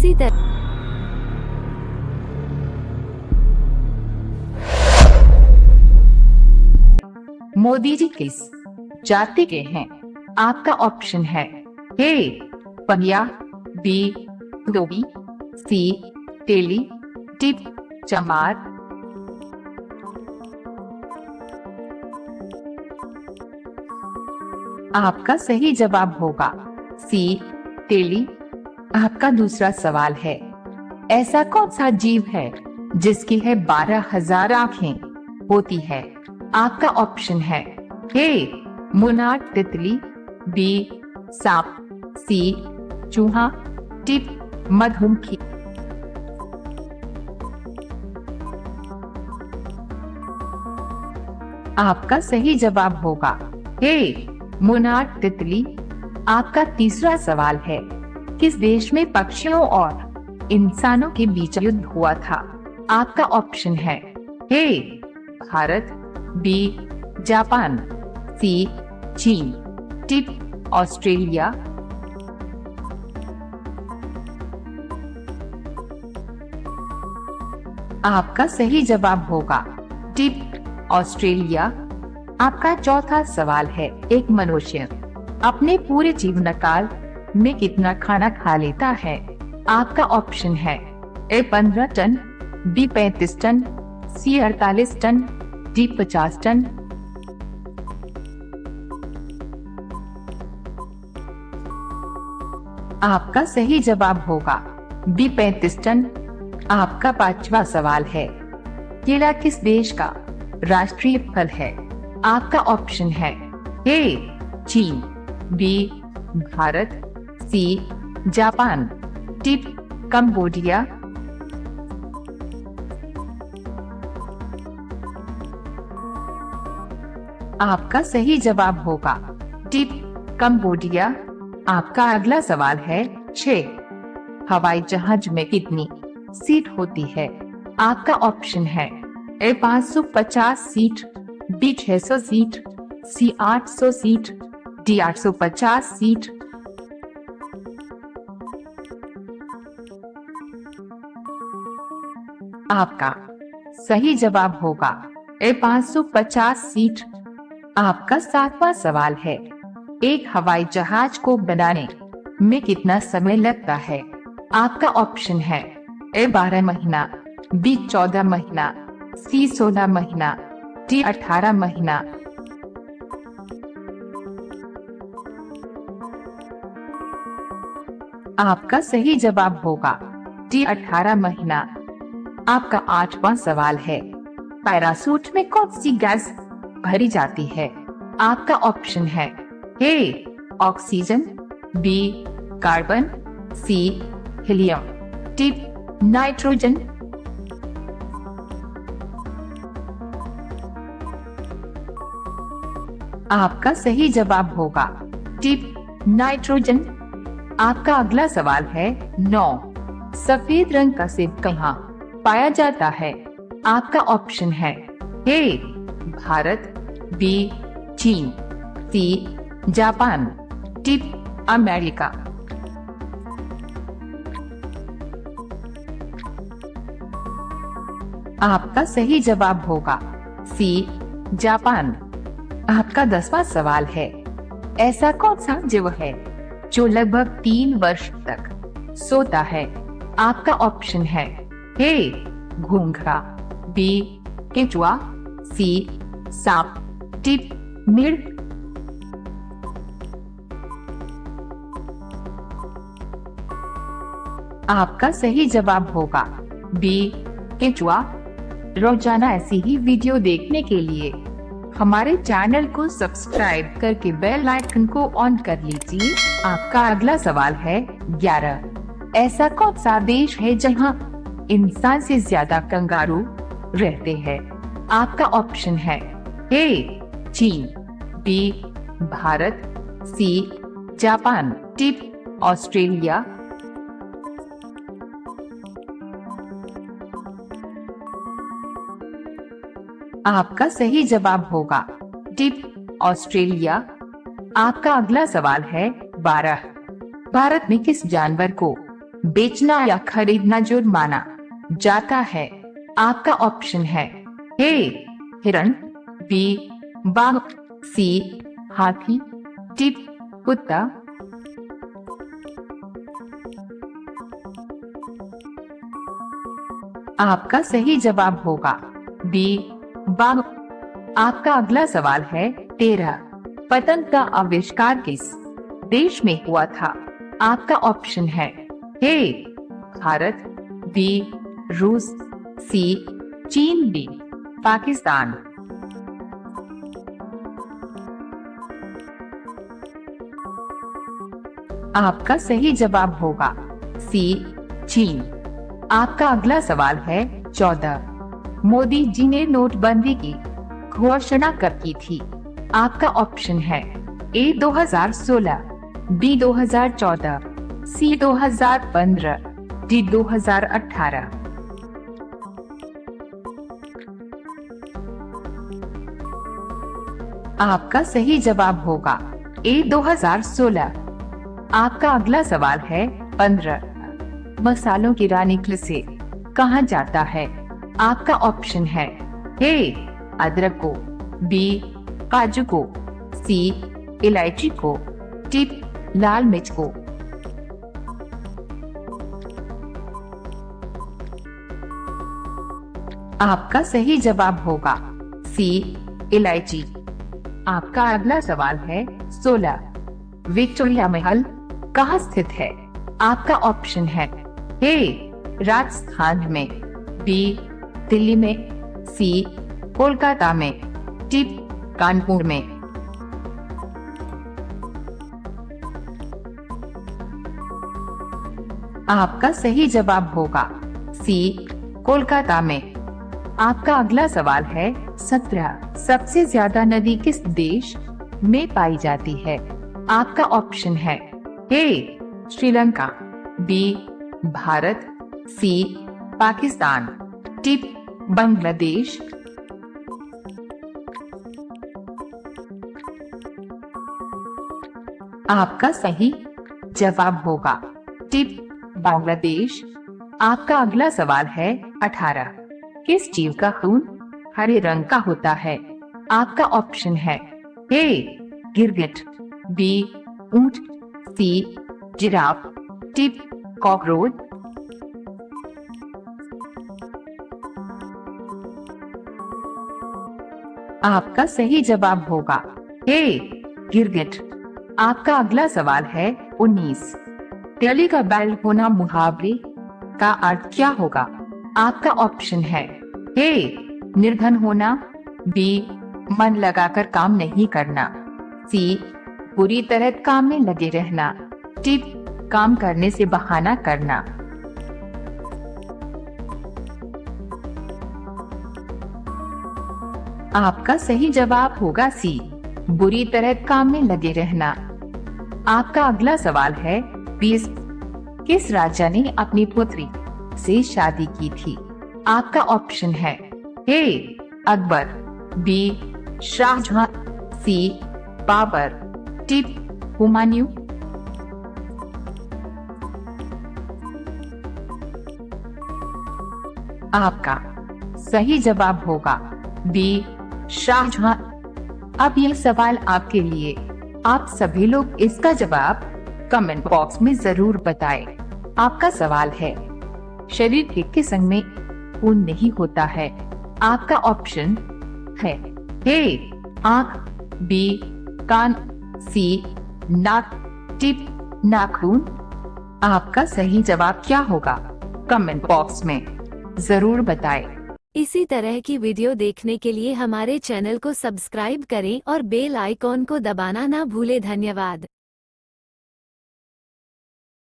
इसी तरह मोदी जी किस जाति के हैं? आपका ऑप्शन है ए पनिया, बी धोबी, सी तेली, डी चमार। आपका सही जवाब होगा सी तेली। आपका दूसरा सवाल है, ऐसा कौन सा जीव है जिसकी है 12,000 आँखें होती है? आपका ऑप्शन है ए मोनार्क तितली, बी सांप, सी चूहा, डी मधुमक्खी। आपका सही जवाब होगा ए मोनार्क तितली। आपका तीसरा सवाल है, किस देश में पक्षियों और इंसानों के बीच युद्ध हुआ था? आपका ऑप्शन है ए भारत, बी जापान, सी चीन, डी ऑस्ट्रेलिया। आपका सही जवाब होगा डी ऑस्ट्रेलिया। आपका चौथा सवाल है, एक मनुष्य अपने पूरे जीवन काल में कितना खाना खा लेता है? आपका ऑप्शन है ए 15 टन, बी 35 टन, सी 48 टन, डी 50 टन। आपका सही जवाब होगा बी 35 टन। आपका पांचवा सवाल है, केला किस देश का राष्ट्रीय फल है? आपका ऑप्शन है ए चीन, B Bharat, C Japan, D Cambodia. आपका सही जवाब होगा डी कंबोडिया। आपका अगला सवाल है 6 हवाई जहाज में कितनी सीट होती है? आपका ऑप्शन है ए 550 सीट, बी 600 सीट, सी 800 सीट, डी 850 सीट। आपका सही जवाब होगा ए 550 सीट। आपका सातवां सवाल है, एक हवाई जहाज को बनाने में कितना समय लगता है? आपका ऑप्शन है ए 12 महीना, बी 14 महीना, सी 16 महीना, डी 18 महीना। आपका सही जवाब होगा डी 18 महीना। आपका आठवां सवाल है, पैराशूट में कौन सी गैस भरी जाती है? आपका ऑप्शन है A oxygen, B carbon, C helium, D nitrogen. आपका सही जवाब होगा डी नाइट्रोजन। आपका अगला सवाल है 9 सफेद रंग का सेब कहाँ पाया जाता है? आपका ऑप्शन है ए भारत, बी चीन, सी जापान, डी अमेरिका। आपका सही जवाब होगा सी जापान। आपका 10वां सवाल है, ऐसा कौन सा जीव है जो लगभग 3 वर्ष तक सोता है? आपका ऑप्शन है ए घोंघा, बी केंचुआ, सी सांप, डी मिर्ग। आपका सही जवाब होगा बी केंचुआ। रोजाना ऐसी ही वीडियो देखने के लिए हमारे चैनल को सब्सक्राइब करके बेल आइकन को ऑन कर लीजिए। आपका अगला सवाल है 11, ऐसा कौन सा देश है जहां इंसान से ज्यादा कंगारू रहते हैं? आपका ऑप्शन है ए चीन, B Bharat, C Japan, D Australia. आपका सही जवाब होगा डी ऑस्ट्रेलिया। आपका अगला सवाल है 12, भारत में किस जानवर को बेचना या खरीदना जुर्माना जाता है। आपका ऑप्शन है ए हिरण, बी बाघ, सी हाथी, डी कुत्ता। आपका सही जवाब होगा बी बाघ। आपका अगला सवाल है 13। पतंग का आविष्कार किस देश में हुआ था? आपका ऑप्शन है ए भारत, बी रूस, सी चीन, डी पाकिस्तान। आपका सही जवाब होगा सी चीन। आपका अगला सवाल है 14। मोदी जी ने नोटबंदी की घोषणा कब की थी? आपका ऑप्शन है ए 2016, बी 2014, सी 2015, डी 2018। आपका सही जवाब होगा ए 2016। आपका अगला सवाल है 15। मसालों की रानी किसे कहा जाता है? आपका ऑप्शन है ए अदरक को, बी काजू को, सी इलायची को, डी लाल मिर्च को। आपका सही जवाब होगा सी इलायची। आपका अगला सवाल है 16। विक्टोरिया महल कहाँ स्थित है? आपका ऑप्शन है ए राजस्थान में, बी दिल्ली में, सी कोलकाता में, डी कानपुर में। आपका सही जवाब होगा सी कोलकाता में। आपका अगला सवाल है 17। सबसे ज्यादा नदी किस देश में पाई जाती है? आपका ऑप्शन है ए श्रीलंका, बी भारत, सी पाकिस्तान, डी बांग्लादेश। आपका सही जवाब होगा डी बांग्लादेश। आपका अगला सवाल है 18। किस जीव का खून हरे रंग का होता है? आपका ऑप्शन है ए गिरगिट, बी ऊंट, सी जिराफ, डी कॉकरोच। आपका सही जवाब होगा ए गिरगिट। आपका अगला सवाल है 19। गले का बैल होना मुहावरे का अर्थ क्या होगा? आपका ऑप्शन है ए निर्धन होना, बी मन लगाकर काम नहीं करना, सी बुरी तरह काम में लगे रहना, डी काम करने से बहाना करना। आपका सही जवाब होगा सी बुरी तरह काम में लगे रहना। आपका अगला सवाल है 20। किस राजा ने अपनी पुत्री से शादी की थी? आपका ऑप्शन है ए अकबर, बी शाहजहां, सी बाबर, डी हुमायूं। आपका सही जवाब होगा बी शाहजहां। अब यह सवाल आपके लिए। आप सभी लोग इसका जवाब कमेंट बॉक्स में जरूर बताएं। आपका सवाल है शरीर के किस अंग में खून नहीं होता है? आपका ऑप्शन है ए आंख, बी कान, सी नाक, डी नाखून। आपका सही जवाब क्या होगा? कमेंट बॉक्स में जरूर बताएं। इसी तरह की वीडियो देखने के लिए हमारे चैनल को सब्सक्राइब करें और बेल आइकॉन को दबाना ना भूलें। धन्यवाद।